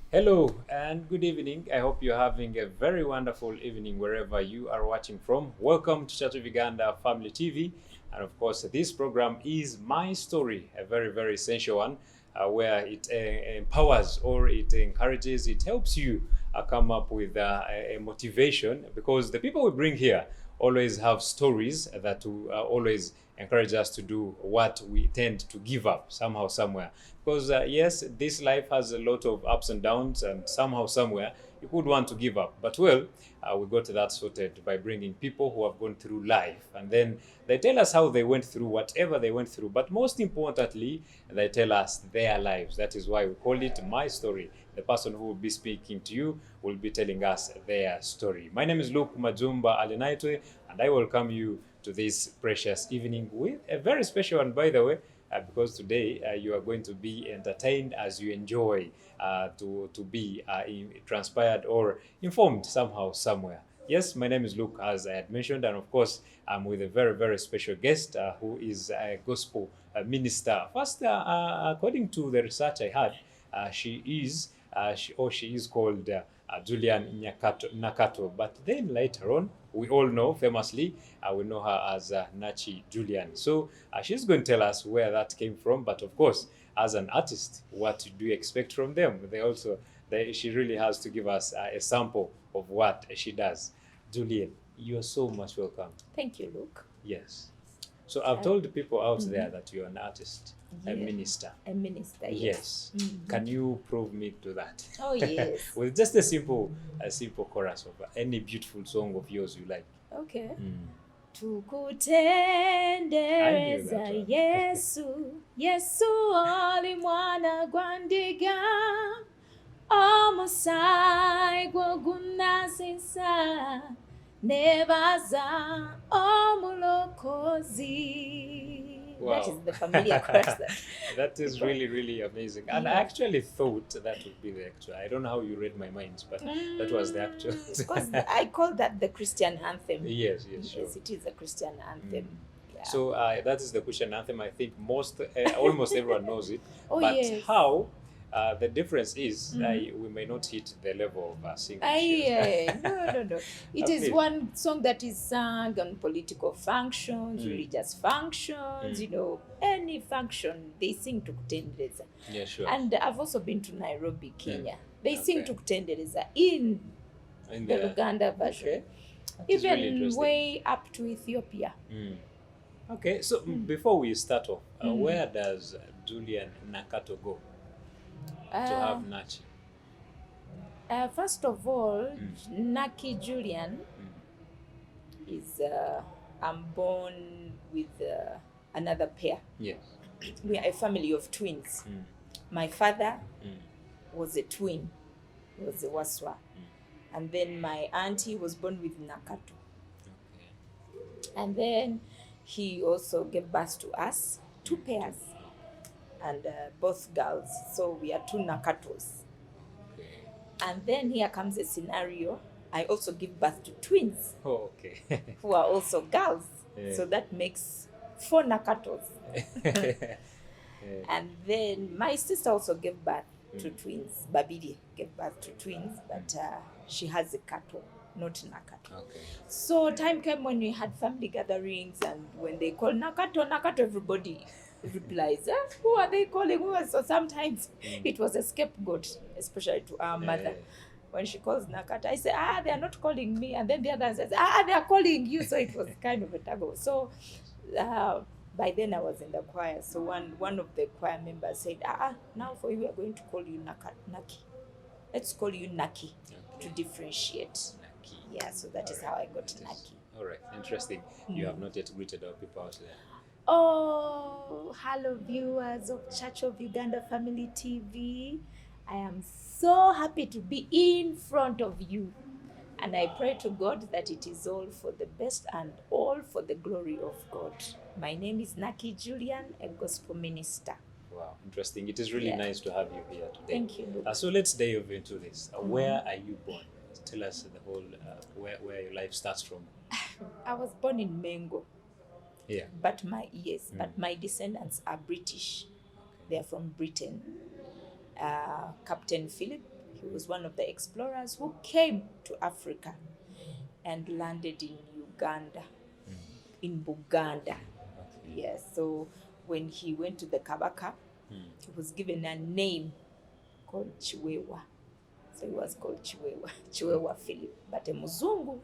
Hello and good evening. I hope you're having a very wonderful evening wherever you are watching from. Welcome to Church of Uganda Family TV. And of course, this program is My Story, a very, very essential one where it empowers or it encourages, it helps you come up with a motivation because the people we bring here always have stories that will always encourage us to do what we tend to give up somehow, somewhere. Because yes, this life has a lot of ups and downs, and somehow, somewhere, you could want to give up. But well, we got that sorted by bringing people who have gone through life, and then they tell us how they went through whatever they went through. But most importantly, they tell us their lives. That is why we call it My Story. The person who will be speaking to you will be telling us their story. My name is Luke Majumba Alenaitwe, and I welcome you to this precious evening with a very special one, by the way, because today you are going to be entertained as you enjoy to be transpired or informed somehow, somewhere. Yes, my name is Luke, as I had mentioned, and of course, I'm with a very, very special guest who is a gospel minister. First, according to the research I had, she is called Julian Nakato. But then later on, we all know famously, we know her as Nachi Julian. So she's going to tell us where that came from. But of course, as an artist, what do you expect from them? She really has to give us a sample of what she does. Julian, you're so much welcome. Thank you, Luke. Yes. So I've told the people out there that you're an artist, a Yeah. minister. A minister, Yes. Mhm. Can you prove me to that? Oh, yes. With just a simple chorus of any beautiful song of yours you like. Okay. Mm. Tukutendereza one. Yesu, Yesu oli mwana gwandiga, omusaayi gwo gunnazisa, nebaza omulokozi. Wow. That is the familiar chorus. That is really, really amazing. And I actually thought that would be the actual. I don't know how you read my mind, but that was the actual. Because I call that the Christian anthem. Yes, sure. Yes, it is a Christian anthem. Yeah. So that is the Christian anthem. I think almost everyone knows it. Oh, but yes. how? The difference is we may not hit the level of singing. No. It is one song that is sung on political functions, religious functions, any function, they sing Tukutendereza. Yeah, sure. And I've also been to Nairobi, Kenya. They sing Tukutendereza in the Uganda version. Even really way up to Ethiopia. Okay, so before we start off, where does Julian Nakato go to have Nachi? First of all, Naki Julian is I'm born with another pair. Yes. We are a family of twins. My father was a twin, was a Waswa. And then my auntie was born with Nakato. Okay. And then he also gave birth to us, 2 pairs, and both girls. So we are 2 Nakatos. Okay. And then here comes a scenario. I also give birth to twins. Oh, okay. Who are also girls. Yeah. So that makes 4 Nakatos. And then my sister also gave birth to twins. Babidi gave birth to twins, but she has a Kato, not Nakato. Okay. So time came when we had family gatherings, and when they call Nakato, everybody replies, who are they calling? So sometimes it was a scapegoat, especially to our mother. When she calls Nakato, I say, they are not calling me. And then the other says, they are calling you. So it was kind of a tuggle. So by then I was in the choir. So one of the choir members said, now for you, we are going to call you Naki. Let's call you Naki to differentiate. Naki. Yeah, so that is how I got Naki. All right, interesting. You have not yet greeted our people out there. Oh, hello viewers of Church of Uganda Family TV. I am so happy to be in front of you. And I pray to God that it is all for the best and all for the glory of God. My name is Naki Julian, a gospel minister. Wow, interesting. It is really nice to have you here today. Thank you, Luke. So let's dive into this. Where are you born? Tell us the whole, where your life starts from. I was born in Mengo. Yeah. But my descendants are British. They are from Britain. Captain Philip, He was one of the explorers who came to Africa and landed in Uganda, in Buganda. Okay. Yes, so when he went to the Kabaka, he was given a name called Chiwewa. So he was called Chiwewa, Chiwewa Philip, but a Muzungu. Oh.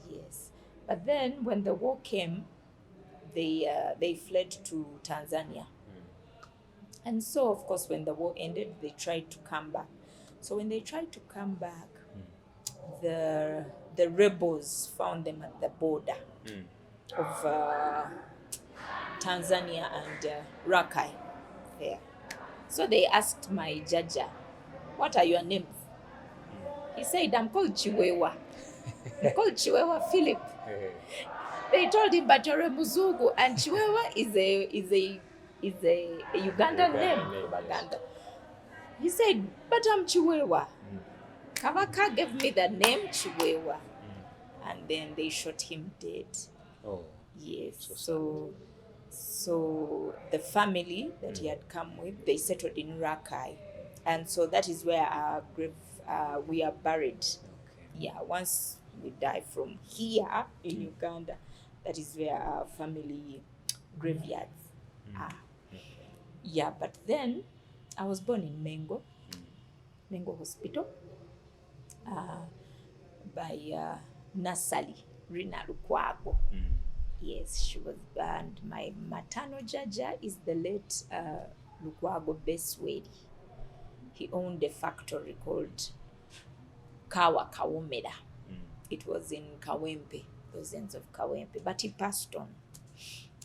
Yes. But then when the war came, they fled to Tanzania. And so, of course, when the war ended, they tried to come back. So when they tried to come back, the rebels found them at the border of Tanzania and Rakai there. So they asked my Jaja, what are your names? He said, I'm called Chiwewa. I'm called Chiwewa Philip. They told him, but you're a Muzungu, and Chiwewa is a Ugandan name. Uganda. He said, but I'm Chiwewa. Kabaka gave me the name Chiwewa. And then they shot him dead. Oh. Yes. So the family that he had come with, they settled in Rakai. And so that is where our grave, we are buried. Okay. Yeah, once we die from here in Uganda, that is where our family graveyards are. Yeah, but then I was born in Mengo Hospital, by Nasali, Rina Lukwago. Yes, she was, and my maternal Jaja is the late Lukwago Beswedi. He owned a factory called Kawa Kawomeda. It was in Kawempe, those ends of Kawempe, but he passed on.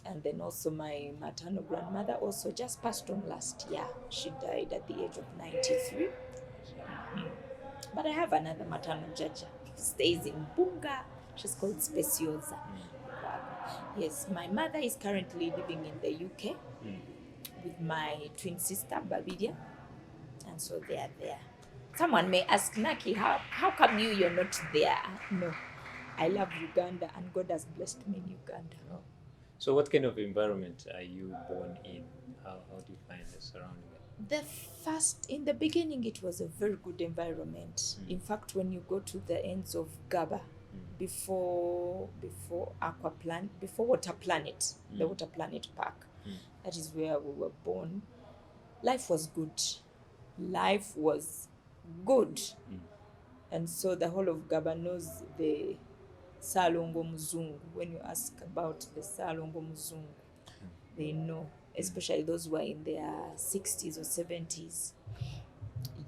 And then also my maternal grandmother also just passed on last year. She died at the age of 93. But I have another maternal Jaja who stays in Bunga. She's called Speciosa. Yes, my mother is currently living in the UK with my twin sister, Babidia. And so they are there. Someone may ask, Naki, how come you're not there? No, I love Uganda and God has blessed me in Uganda. Oh. So what kind of environment are you born in? How do you find the surrounding? In the beginning, it was a very good environment. In fact, when you go to the ends of Gaba, before Water Planet, the Water Planet Park, that is where we were born, life was good. Life was good. And so the whole of Gaba knows the Salongo Muzungu. When you ask about the Salongo Muzungu, they know, especially those who are in their 60s or 70s.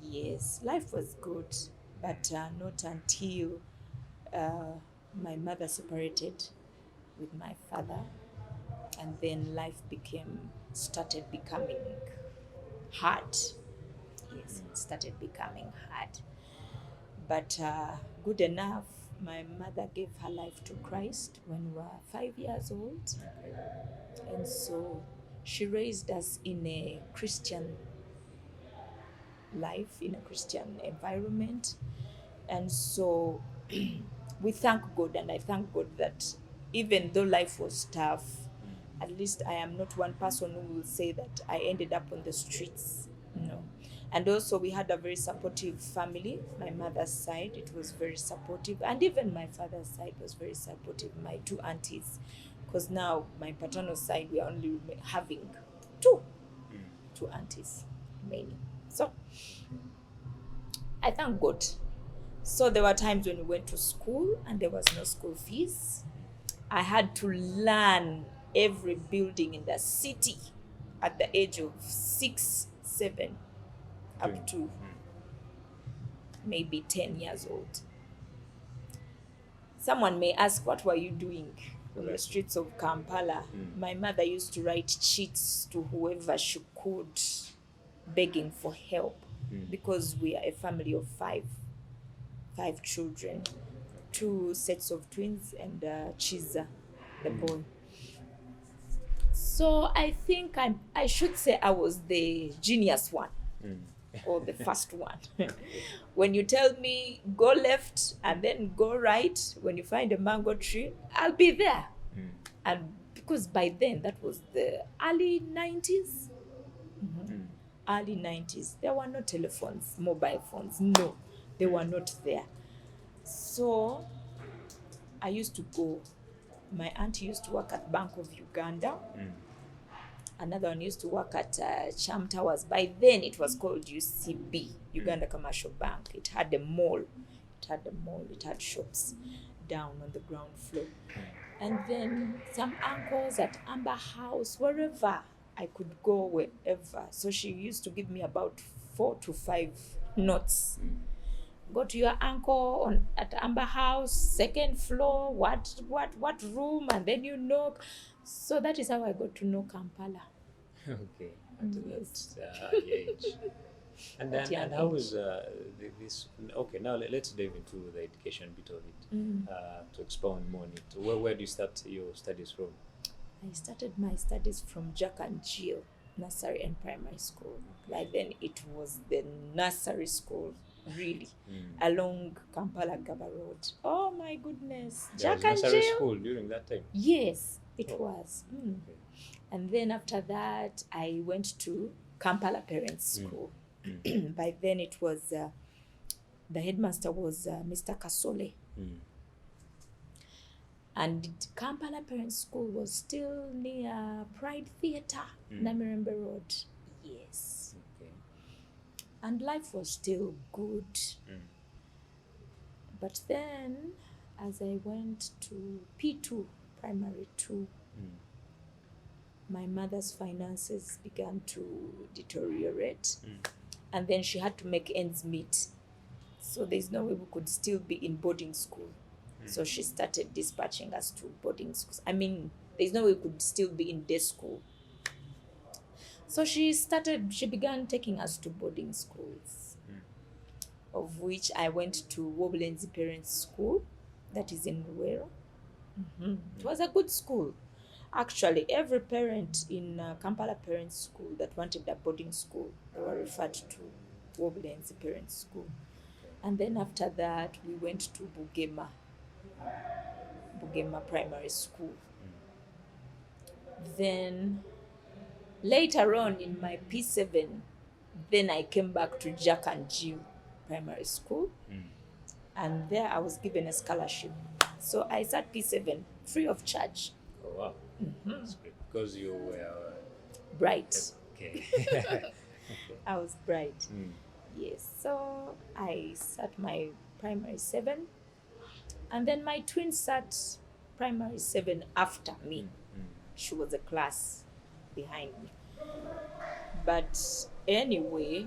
Yes, life was good, but not until my mother separated with my father, and then life started becoming hard. Yes, it started becoming hard. But good enough, my mother gave her life to Christ when we were 5 years old. And so she raised us in a Christian life, in a Christian environment. And so we thank God, and I thank God that even though life was tough, at least I am not one person who will say that I ended up on the streets. No. And also we had a very supportive family. My mother's side, it was very supportive. And even my father's side was very supportive. My two aunties. Because now my paternal side, we are only having two aunties, mainly. So I thank God. So there were times when we went to school and there was no school fees. I had to learn every building in the city at the age of 6, 7, up to maybe 10 years old. Someone may ask, what were you doing on the streets of Kampala? My mother used to write cheats to whoever she could, begging for help, because we are a family of five children, 2 sets of twins and Chiza, the boy. So I think I should say I was the genius one. Or the first one. When you tell me go left and then go right, when you find a mango tree, I'll be there. And because by then that was the early 90s. early 90s. There were no telephones, mobile phones. No, they were not there. So I used to go. My auntie used to work at Bank of Uganda. Another one used to work at Cham Towers. By then, it was called UCB, Uganda Commercial Bank. It had a mall. It had shops down on the ground floor. And then some uncles at Amber House, wherever I could go, wherever. So she used to give me about 4 to 5 notes. Go to your uncle at Amber House, second floor, what room, and then you knock. So that is how I got to know Kampala. Okay, at Yes. that age. And At then, young and how age. is this? Okay, now let's dive into the education bit of it to expound more on it. Where do you start your studies from? I started my studies from Jack and Jill Nursery and Primary School. By then, it was the nursery school, really, along Kampala Gaba Road. Oh my goodness, There Jack was and nursery Jill. school during that time. Yes, it Oh. was. And then after that, I went to Kampala Parents School. By then, it was the headmaster was Mr. Kasole. And Kampala Parents School was still near Pride Theatre, Namirembe Road. Yes. Okay. And life was still good. But then, as I went to P2, Primary 2, my mother's finances began to deteriorate. And then she had to make ends meet. So there's no way we could still be in boarding school. So she started dispatching us to boarding schools. I mean, there's no way we could still be in day school. So she began taking us to boarding schools, of which I went to Woblenzi Parents School, that is in Ruwero. It was a good school. Actually, every parent in Kampala Parents School that wanted a boarding school, they were referred to Woblenzi Parents School. And then after that, we went to Bugema Primary School. Then later on in my P7, then I came back to Jack and Jill Primary School. And there I was given a scholarship. So I sat P7 free of charge. Oh wow, that's great because you were Bright. okay. I was bright. Yes. So I sat my primary 7. And then my twin sat primary 7 after me. She was a class behind me. But anyway,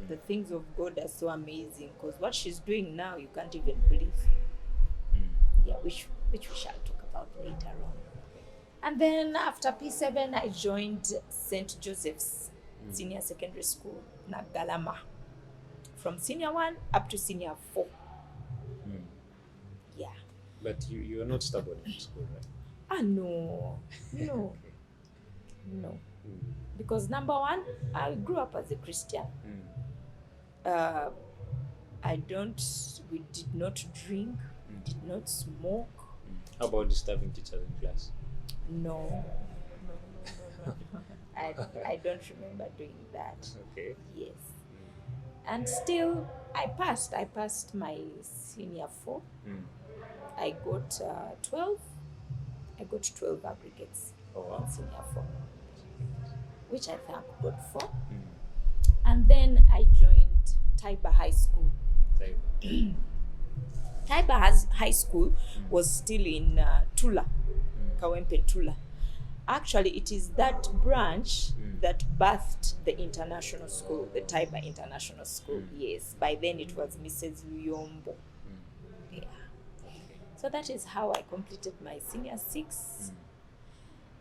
the things of God are so amazing because what she's doing now, you can't even believe. Yeah, which we shall talk about later on. And then after P7, I joined St. Joseph's Senior Secondary School, Nagalama, from Senior 1 up to Senior 4. Yeah. But you are not stubborn in school, right? No. Because number one, I grew up as a Christian. We did not drink, did not smoke. How about disturbing teachers in class? No. I don't remember doing that. Okay. Yes. And still, I passed. I passed my Senior 4. I got 12. I got 12 aggregates. Oh wow. Senior 4, which I thank God for. And then I joined Taiba High School. Taiba High School was still in Tula, Kawempe Tula. Actually, it is that branch that birthed the international school, the Taiba International School. Yes, by then it was Mrs. Luyombo. Yeah. So that is how I completed my Senior 6.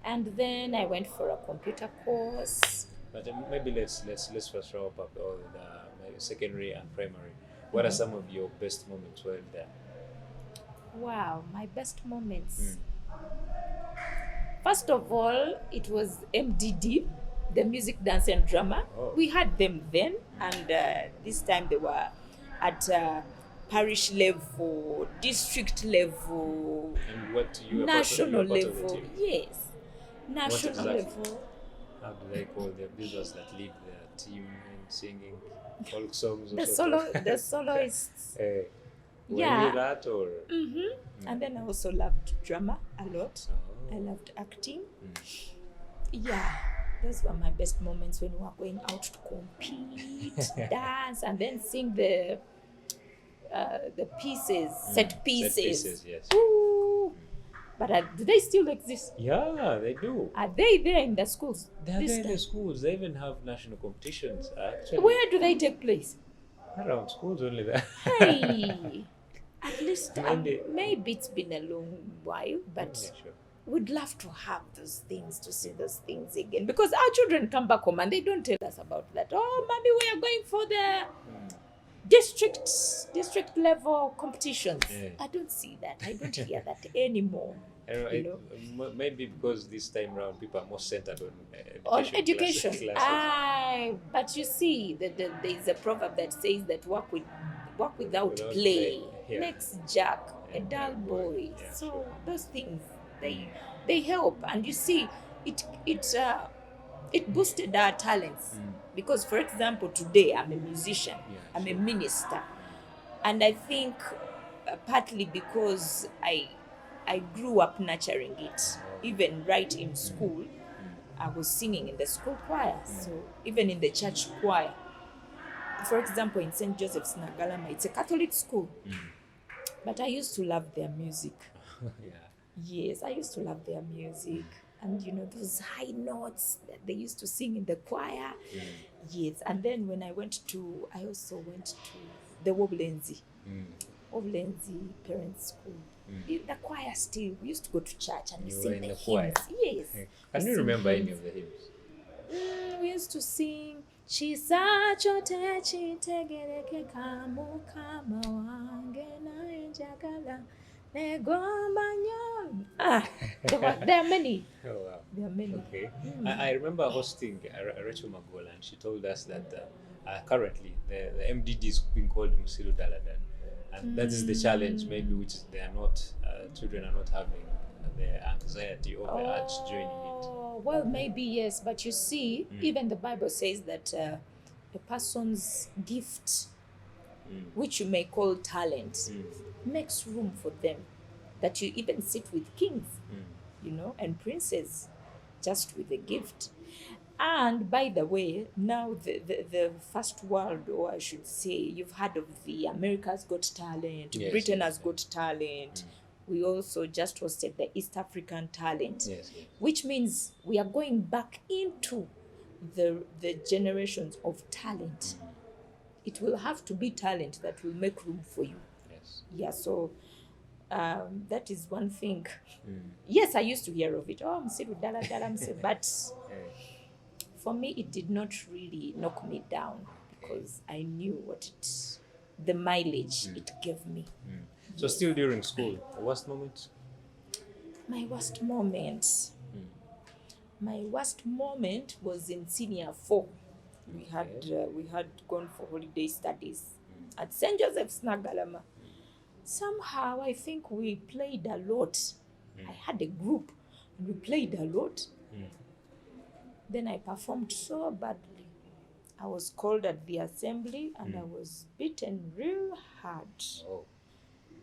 And then I went for a computer course. But maybe let's first wrap up all the secondary and primary. What are some of your best moments while there? Wow, my best moments. First of all, it was MDD, the music, dance and drama. Oh. We had them then, and this time they were at parish level, district level, And what you were national part of the level. team? Yes, national exactly? level. how do they call the business that lead their team in singing folk songs or The sort of? solo, the soloists. Eh, were you Yeah. that or? And then I also loved drama a lot. Oh. I loved acting. Mm. Yeah, those were my best moments when we were going out to compete, dance, and then sing the pieces, set pieces. Set pieces, yes. Ooh. But do they still exist? Yeah, they do. Are they there in the schools? They're this there in the time? schools. They even have national competitions. Actually, Where do they take place? around schools only there. Hey, at least Maybe. maybe it's been a long while, but Yeah, sure. we'd love to have those things, to see those things again, because our children come back home and they don't tell us about that. Oh, mommy, we are going for the district level competitions. Yeah. I don't see that. I don't hear that anymore. I don't know, You know? maybe because this time around people are more centered on On education. education. Classes. But you see, there's a proverb that says that work without Without play play, yeah. makes Jack a Yeah, dull boy. yeah, So sure. those things, they help, and you see, it boosted our talents. Because, for example, today I'm a musician, Yeah, I'm a sure. minister, and I think partly because I grew up nurturing it. Even right in school, I was singing in the school choir, so even in the church choir. For example, in St. Joseph's Nagalama, it's a Catholic school, but I used to love their music. Yeah. Yes, I used to love their music. And you know, those high notes that they used to sing in the choir. Yes, and then when I also went to the Woblenzi Parents School. In the choir still, we used to go to church and we You were sing in the the choir? hymns. Yes. Can you sing remember any hymns. of the hymns? We used to sing Chisachote chitegereke kamukama wange naye njagala negomba nnyo. There are many. Oh, wow. There are many. Okay. I remember hosting Rachel Magola, and she told us that currently the MDD is being called Musilu Daladan. And that is the challenge, maybe, which they are not, children are not having the anxiety or the urge joining it. Oh, well, maybe yes, but you see, even the Bible says that a person's gift, which you may call talent, makes room for them. That you even sit with kings, you know, and princes, just with a gift. And by the way, now the first world, or I should say, you've heard of the America's Got Talent, Yes, Britain yes, has got talent. We also just hosted the East African Talent, Yes, yes. which means we are going back into the generations of talent. It will have to be talent that will make room for you. Yes. Yeah, so that is one thing. Yes, I used to hear of it. Oh, Msiru Dala Dala Msiru. But for me, it did not really knock me down because I knew the mileage it gave me. So still during school, the worst moment? My worst moment. My worst moment was in senior 4. We had gone for holiday studies at St. Joseph's Nagalama. Somehow I think we played a lot. I had a group and we played a lot. Then I performed so badly. I was called at the assembly and I was beaten real hard. Oh.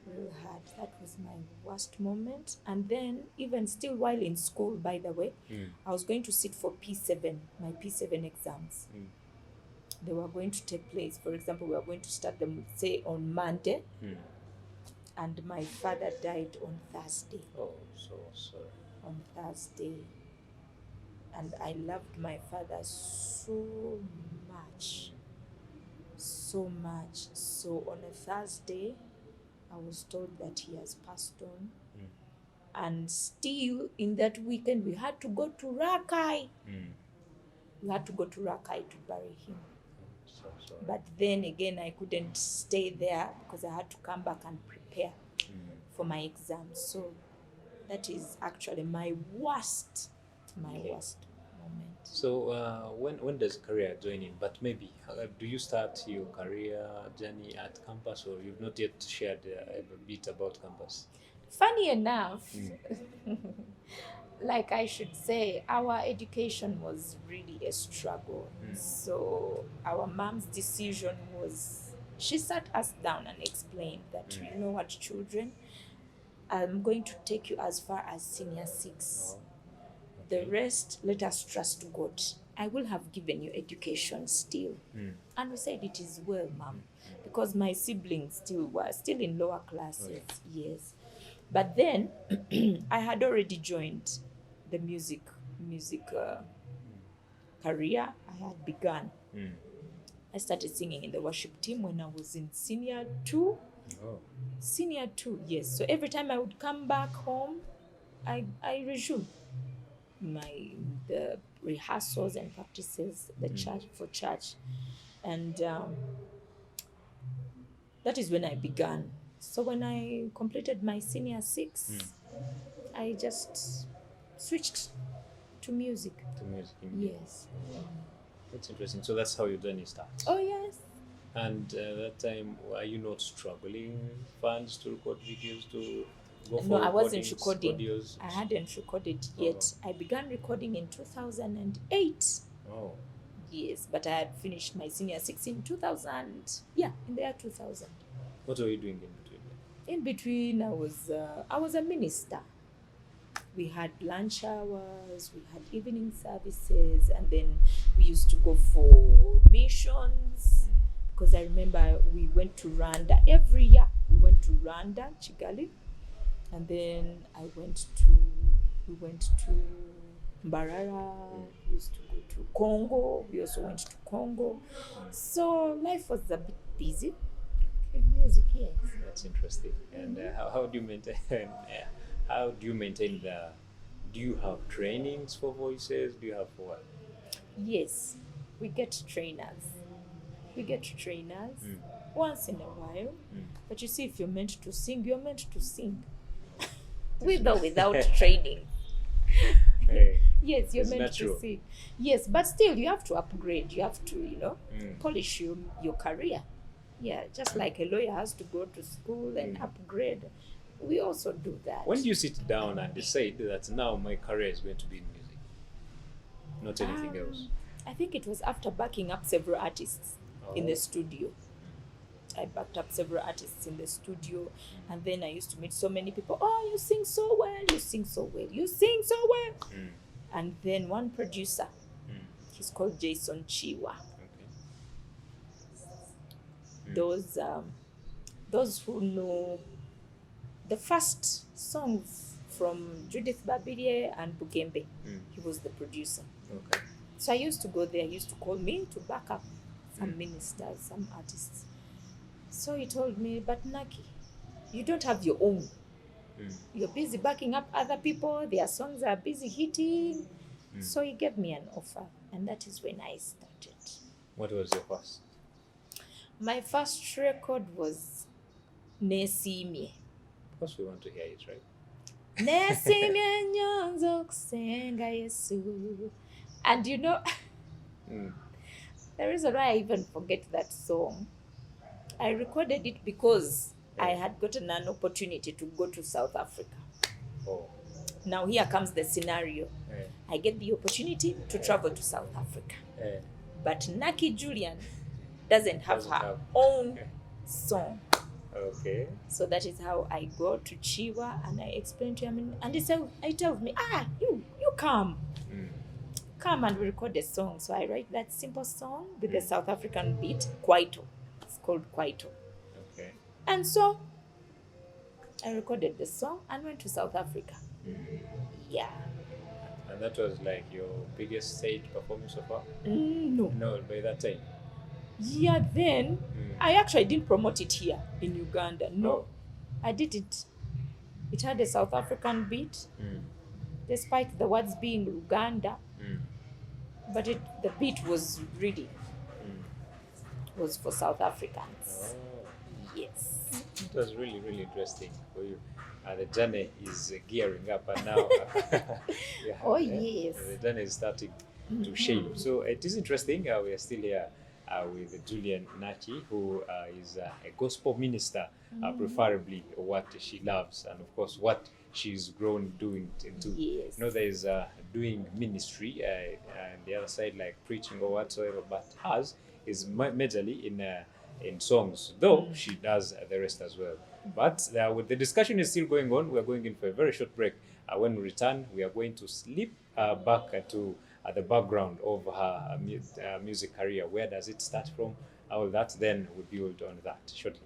Real hard. That was my worst moment. And then, even still while in school, by the way, I was going to sit for P7, my P7 exams. They were going to take place. For example, we were going to start them, say, on Monday. And my father died on Thursday. Oh, so sorry. On Thursday. And I loved my father so much. So much. So on a Thursday, I was told that he has passed on. And still, in that weekend, we had to go to Rakai. We had to go to Rakai to bury him. So sorry. But then again, I couldn't stay there because I had to come back and prepare for my exams. So that is actually my worst moment. So when does career join in? But maybe, do you start your career journey at campus, or you've not yet shared a bit about campus? Funny enough, like I should say, our education was really a struggle. So our mom's decision was, she sat us down and explained that, you know what, children, I'm going to take you as far as senior 6. The rest, let us trust God. I will have given you education still. And we said, it is well, mom, because my siblings were still in lower classes. Yes. But then I had already joined the music career. I had begun. I started singing in the worship team when I was in senior 2. Senior 2, yes. So every time I would come back home, I resumed the rehearsals and practices, the church, and that is when I began. So when I completed my senior 6, I just switched to music. To music. Yes. That's interesting. So that's how your journey starts. Oh yes. And that time, were you not struggling funds to record videos to go for No, I wasn't recordings, recording. audios? I hadn't recorded yet. I began recording in 2008. Oh, Yes, but I had finished my senior 6 in 2000. Yeah, in the year 2000. what were you doing in between? In between, I was a minister. We had lunch hours, we had evening services, and then we used to go for missions. Because I remember we went to Rwanda every year. We went to Rwanda, Kigali, and then we went to Mbarara. We used to go to Congo. We also went to Congo. So life was a bit busy with music, yes. That's interesting. And how do you maintain? How do you maintain the? Do you have trainings for voices? Do you have for what? Yes, we get trainers. Once in a while. But you see, if you're meant to sing, you're meant to sing. With or without training. Hey, Yes, you're it's meant natural. to sing. Yes, but still, you have to upgrade. You have to, polish your career. Yeah, just like a lawyer has to go to school and upgrade. We also do that. When do you sit down and decide that now my career is going to be in music, not anything else? I think it was after backing up several artists in the studio. I backed up several artists in the studio, and then I used to meet so many people. Oh, you sing so well, you sing so well, you sing so well. And then one producer, he's called Jason Chiwa. Okay. Those who know the first songs from Judith Babirie and Bugembe, he was the producer. Okay. So I used to go there. He used to call me to back up some ministers, some artists. So he told me, but Naki, you don't have your own. You're busy backing up other people. Their songs are busy hitting. So he gave me an offer, and that is when I started. What was your first? My first record was Nesimi. Of course, we want to hear it, right? Nesimi nyonzo kusenga Yesu. And the reason why I even forget that song, I recorded it because I had gotten an opportunity to go to South Africa. Oh. Now here comes the scenario. Yeah. I get the opportunity to travel to South Africa. Yeah. But Naki Julian doesn't have her own song. Okay. So that is how I go to Chiwa and I explain to him, and he tells me, you come. Come and we record a song. So I write that simple song with the South African beat, Kwaito. It's called Kwaito. Okay. And so I recorded the song and went to South Africa. Yeah. And that was like your biggest stage performance so far? No. No, by that time. Yeah, then I actually didn't promote it here in Uganda. No. Oh. I did it. It had a South African beat, despite the words being Uganda. But the beat was really was for South Africans. Oh. Yes. It was really, really interesting for you. The journey is gearing up, and now Yes. the journey is starting to shape. So it is interesting. We are still here with Julian Nachi, who is a gospel minister, preferably what she loves, and of course what she's grown doing into. Yes. You know, there is doing ministry and the other side like preaching or whatsoever, but hers is majorly in songs, though she does the rest as well. But with the discussion is still going on, we are going in for a very short break. When we return, we are going to slip back to the background of her music career. Where does it start from? All that, then we build on that shortly.